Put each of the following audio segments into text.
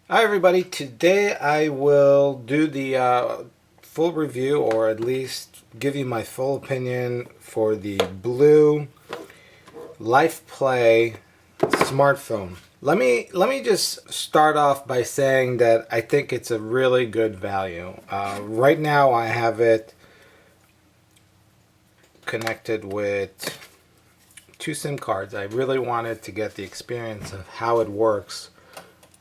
Hi everybody, today I will do the full review, or at least give you my full opinion for the Blu Life Play smartphone. Let me just start off by saying that I think it's a really good value. Right now I have it connected with two SIM cards. I really wanted to get the experience of how it works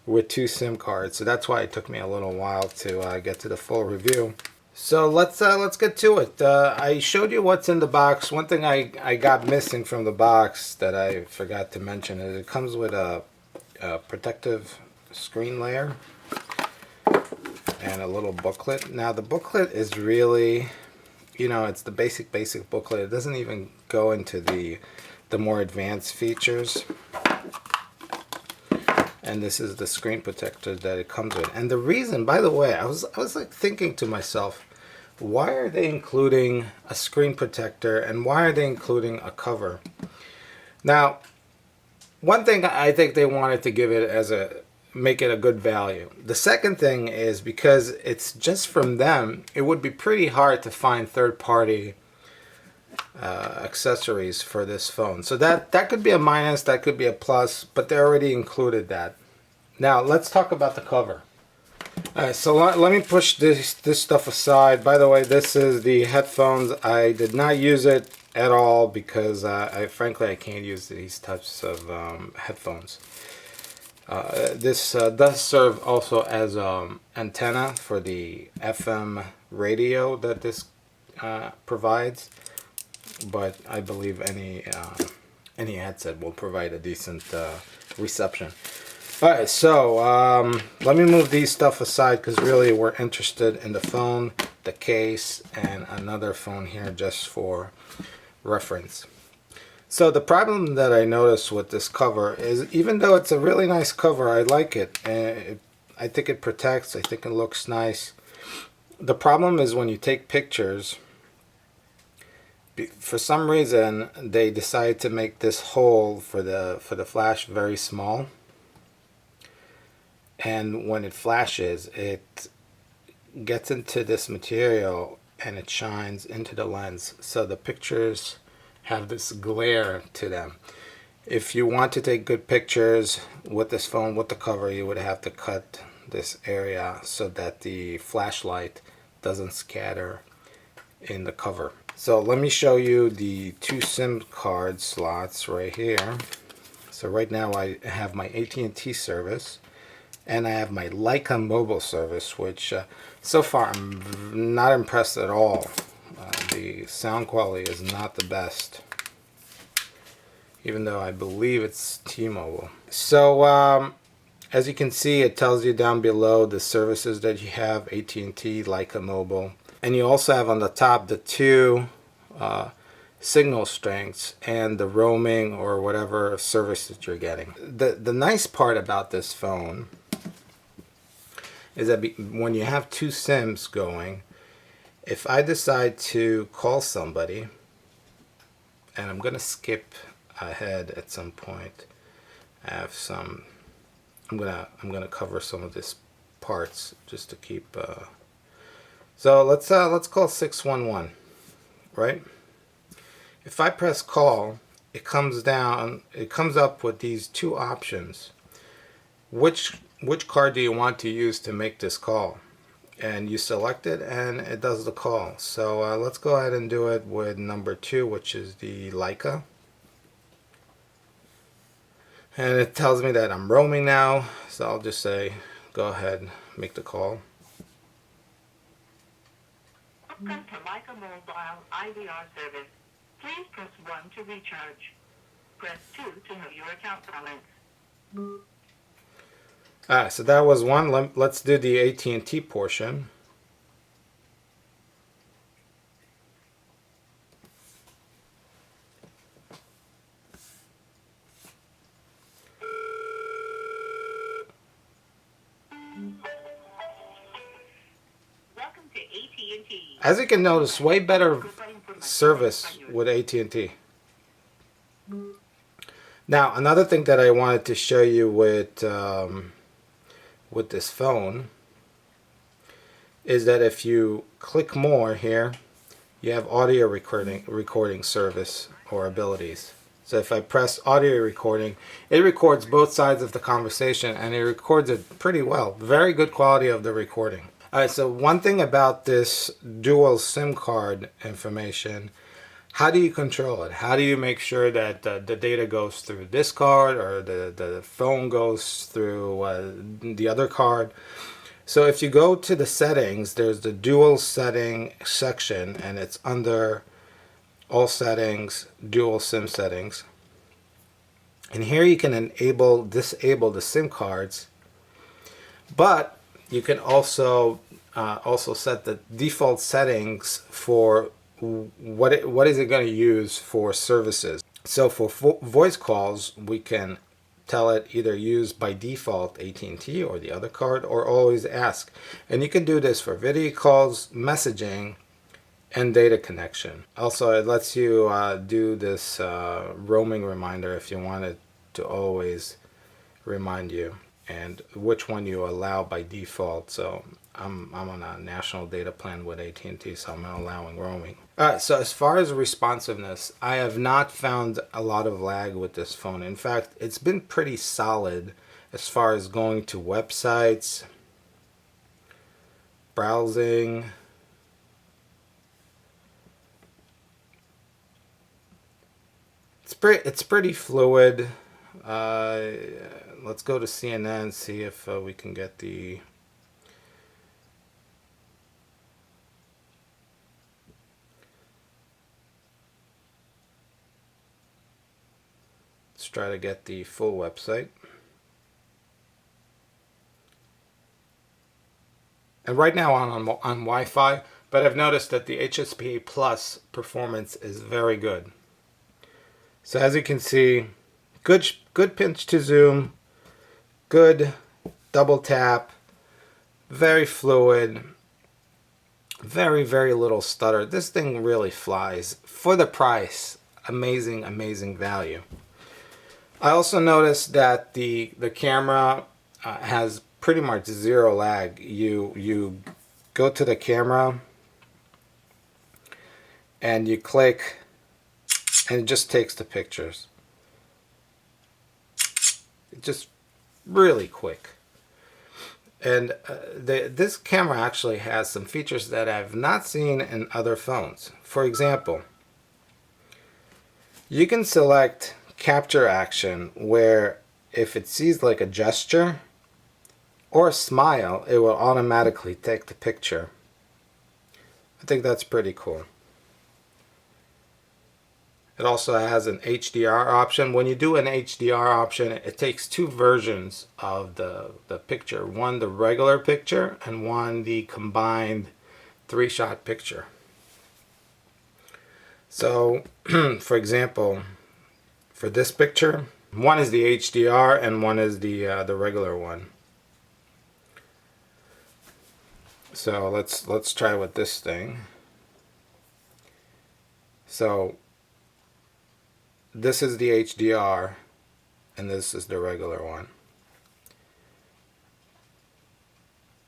with two SIM cards, so that's why it took me a little while to get to the full review. So let's get to it. I showed you what's in the box. One thing I got missing from the box that I forgot to mention is it comes with a protective screen layer and a little booklet. Now the booklet is really, it's the basic booklet. It doesn't even go into the more advanced features. And this is the screen protector that it comes with. And the reason, by the way, I was like thinking to myself, why are they including a screen protector and why are they including a cover? Now, one thing I think they wanted to give it as make it a good value. The second thing is because it's just from them, it would be pretty hard to find third-party accessories for this phone. So that could be a minus, that could be a plus, but they already included that. Now let's talk about the cover. Alright, so let me push this stuff aside. By the way, this is the headphones. I did not use it at all because frankly I can't use these types of headphones. This does serve also as antenna for the FM radio that this provides, but I believe any headset will provide a decent reception. Alright, so let me move these stuff aside because really we're interested in the phone, the case, and another phone here just for reference. So the problem that I noticed with this cover is, even though it's a really nice cover, I like it. I think it protects, I think it looks nice. The problem is when you take pictures, for some reason they decided to make this hole for the flash very small. And when it flashes, it gets into this material and it shines into the lens. So the pictures have this glare to them. If you want to take good pictures with this phone, with the cover, you would have to cut this area so that the flashlight doesn't scatter in the cover. So let me show you the two SIM card slots right here. So right now I have my AT&T service and I have my Leica mobile service, which so far I'm not impressed at all. The sound quality is not the best, even though I believe it's T-Mobile. So as you can see, it tells you down below the services that you have: AT&T, Leica mobile, and you also have on the top the two signal strengths and the roaming or whatever service that you're getting. The nice part about this phone is that when you have two SIMs going, if I decide to call somebody, and I'm gonna skip ahead at some point, I have some, I'm gonna cover some of these parts just to keep so let's call 611, right? If I press call, it comes up with these two options. Which card do you want to use to make this call? And you select it and it does the call. So let's go ahead and do it with number 2, which is the Leica. And it tells me that I'm roaming now, so I'll just say go ahead, make the call. Welcome to Leica Mobile IVR service. Please press 1 to recharge. Press 2 to know your account balance. So that was one. Let's do the AT&T portion. Welcome to AT&T. As you can notice, way better service with AT&T. Now, another thing that I wanted to show you with with this phone is that if you click more here, you have audio recording service or abilities. So if I press audio recording, it records both sides of the conversation, and it records it pretty well. Very good quality of the recording. Alright, so one thing about this dual SIM card information, how do you control it? How do you make sure that the data goes through this card, or the phone goes through the other card? So if you go to the settings, there's the dual setting section, and it's under all settings, dual SIM settings. And here you can disable the SIM cards, but you can also set the default settings for what is it going to use for services. So for voice calls, we can tell it either use by default AT&T or the other card, or always ask. And you can do this for video calls, messaging, and data connection. Also, it lets you do this roaming reminder if you want it to always remind you, and which one you allow by default. So I'm on a national data plan with AT&T, so I'm allowing roaming. Alright, so as far as responsiveness, I have not found a lot of lag with this phone. In fact, it's been pretty solid as far as going to websites, browsing. It's pretty fluid. Let's go to CNN, see if we can get the let's try to get the full website. And right now I'm on Wi-Fi, but I've noticed that the HSPA Plus performance is very good. So as you can see, good pinch to zoom, good double tap, very fluid, very little stutter. This thing really flies. For the price, amazing value. I also noticed that the camera has pretty much zero lag. You go to the camera and you click, and it just takes the pictures. It's just really quick. And this camera actually has some features that I've not seen in other phones. For example, you can select capture action, where if it sees like a gesture or a smile, it will automatically take the picture. I think that's pretty cool. It also has an HDR option. When you do an HDR option, it takes two versions of the picture. One, the regular picture, and one, the combined 3-shot picture. So, for example, for this picture, one is the HDR and one is the regular one. So let's try with this thing. So this is the HDR, and this is the regular one.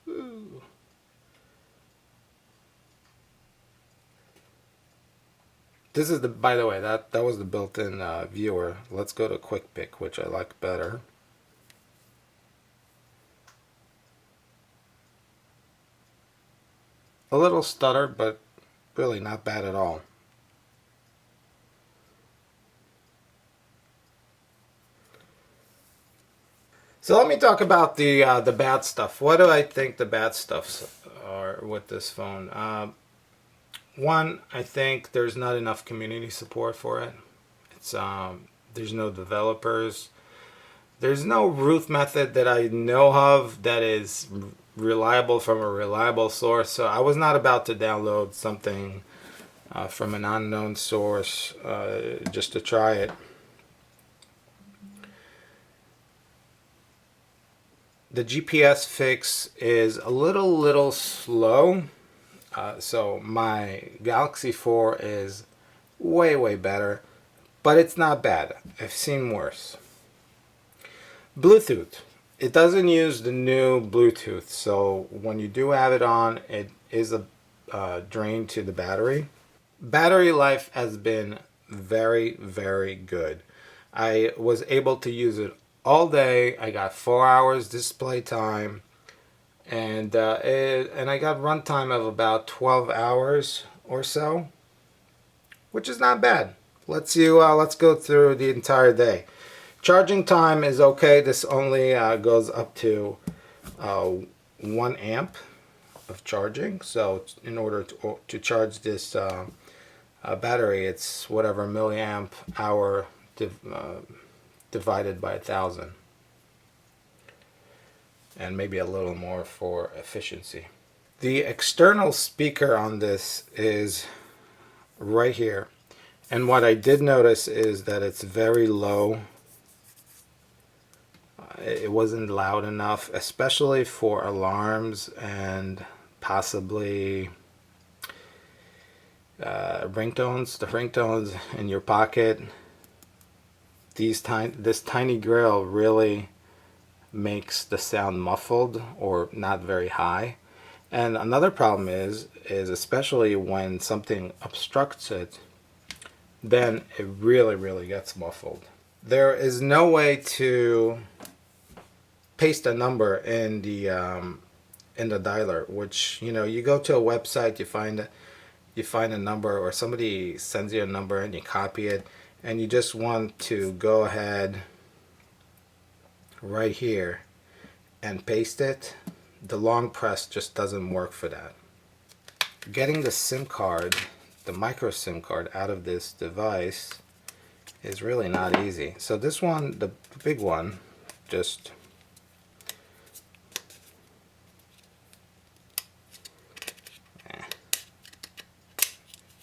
Ooh. This is by the way, that was the built-in viewer. Let's go to Quick Pick, which I like better. A little stuttered, but really not bad at all. So let me talk about the bad stuff. What do I think the bad stuffs are with this phone? One, I think there's not enough community support for it. It's there's no developers. There's no root method that I know of that is reliable from a reliable source. So I was not about to download something from an unknown source just to try it. The GPS fix is a little slow. So my Galaxy 4 is way better, but it's not bad. I've seen worse. Bluetooth. It doesn't use the new Bluetooth, so when you do have it on, it is a drain to the battery. Battery life has been very, very good. I was able to use it all day. I got 4 hours display time, and I got runtime of about 12 hours or so, which is not bad. Let's go through the entire day. Charging time is okay. This only goes up to 1 amp of charging. So in order to charge this battery, it's whatever milliamp hour divided by 1,000, and maybe a little more for efficiency. The external speaker on this is right here, and what I did notice is that it's very low. It wasn't loud enough, especially for alarms and possibly ringtones. The ringtones in your pocket. This tiny grill really makes the sound muffled or not very high. And another problem is especially when something obstructs it, then it really gets muffled. There is no way to paste a number in the dialer, which, you know, you go to a website, you find a number, or somebody sends you a number and you copy it, and you just want to go ahead right here and paste it. The long press just doesn't work for that. Getting the SIM card, the micro SIM card, out of this device is really not easy. So this one, the big one, just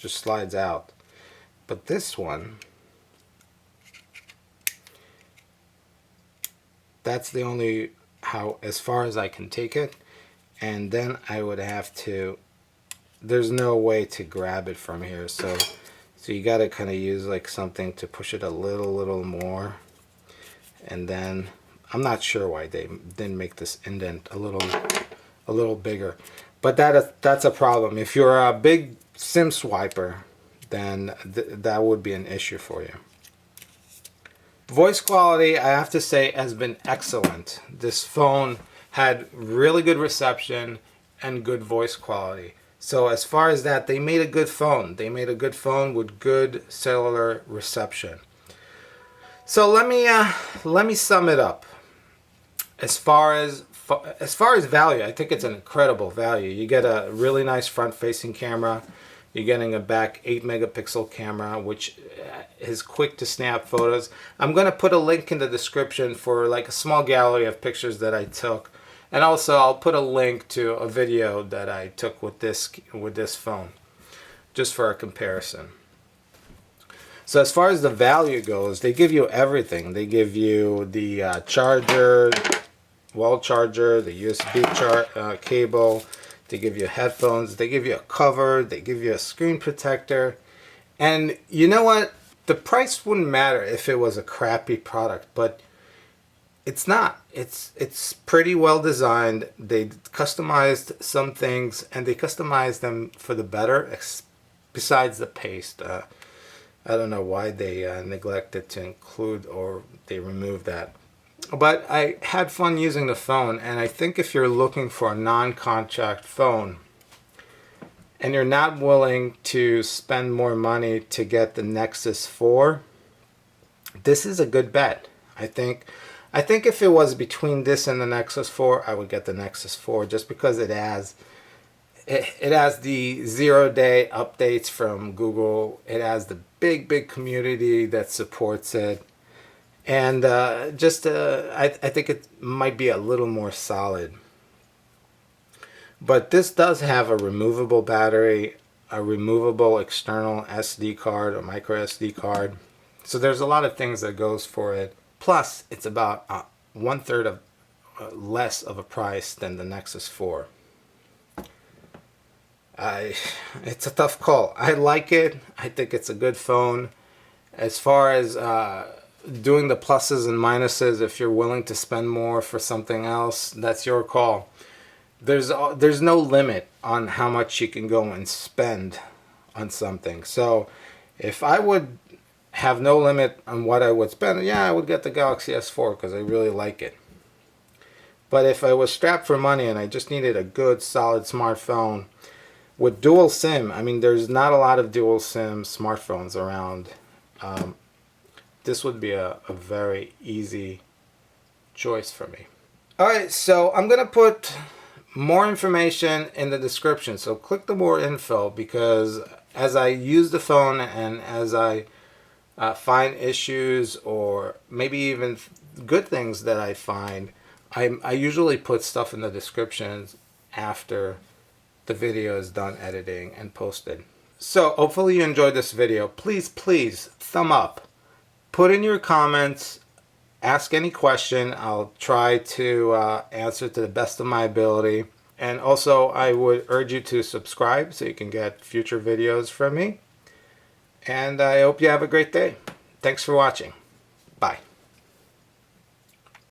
slides out. But this one, that's the only how as far as I can take it, and then I would have to, there's no way to grab it from here, so you got to kind of use like something to push it a little more, and then I'm not sure why they didn't make this indent a little bigger, but that's a problem. If you're a big SIM swiper, then that would be an issue for you. Voice quality, I have to say, has been excellent. This phone had really good reception and good voice quality. So as far as that, they made a good phone. They made a good phone with good cellular reception. So let me sum it up. As far as value, I think it's an incredible value. You get a really nice front-facing camera. You're getting a back 8-megapixel camera, which is quick to snap photos. I'm going to put a link in the description for like a small gallery of pictures that I took. And also I'll put a link to a video that I took with this phone, just for a comparison. So as far as the value goes, they give you everything. They give you the charger, wall charger, the USB cable. They give you headphones, they give you a cover, they give you a screen protector. And you know what? The price wouldn't matter if it was a crappy product, but it's not. It's pretty well designed. They customized some things, and they customized them for the better, besides the paste. I don't know why they neglected to include, or they removed that. But I had fun using the phone, and I think if you're looking for a non-contract phone and you're not willing to spend more money to get the Nexus 4, this is a good bet. I think if it was between this and the Nexus 4, I would get the Nexus 4, just because it has the 0-day updates from Google. It has the big community that supports it. And I think it might be a little more solid. But this does have a removable battery, a removable external SD card or micro SD card. So there's a lot of things that goes for it. Plus, it's about 1/3 of less of a price than the Nexus 4. It's a tough call. I like it. I think it's a good phone. As far as doing the pluses and minuses. If you're willing to spend more for something else, that's your call. There's no limit on how much you can go and spend on something. So if I would have no limit on what I would spend, yeah, I would get the Galaxy S4 because I really like it. But if I was strapped for money and I just needed a good solid smartphone with dual SIM, I mean, there's not a lot of dual SIM smartphones around. This would be a very easy choice for me. Alright, so I'm going to put more information in the description. So click the more info, because as I use the phone and as I find issues or maybe even good things that I find, I usually put stuff in the descriptions after the video is done editing and posted. So hopefully you enjoyed this video. Please thumb up. Put in your comments. Ask any question. I'll try to answer to the best of my ability. And also I would urge you to subscribe so you can get future videos from me. And I hope you have a great day. Thanks for watching.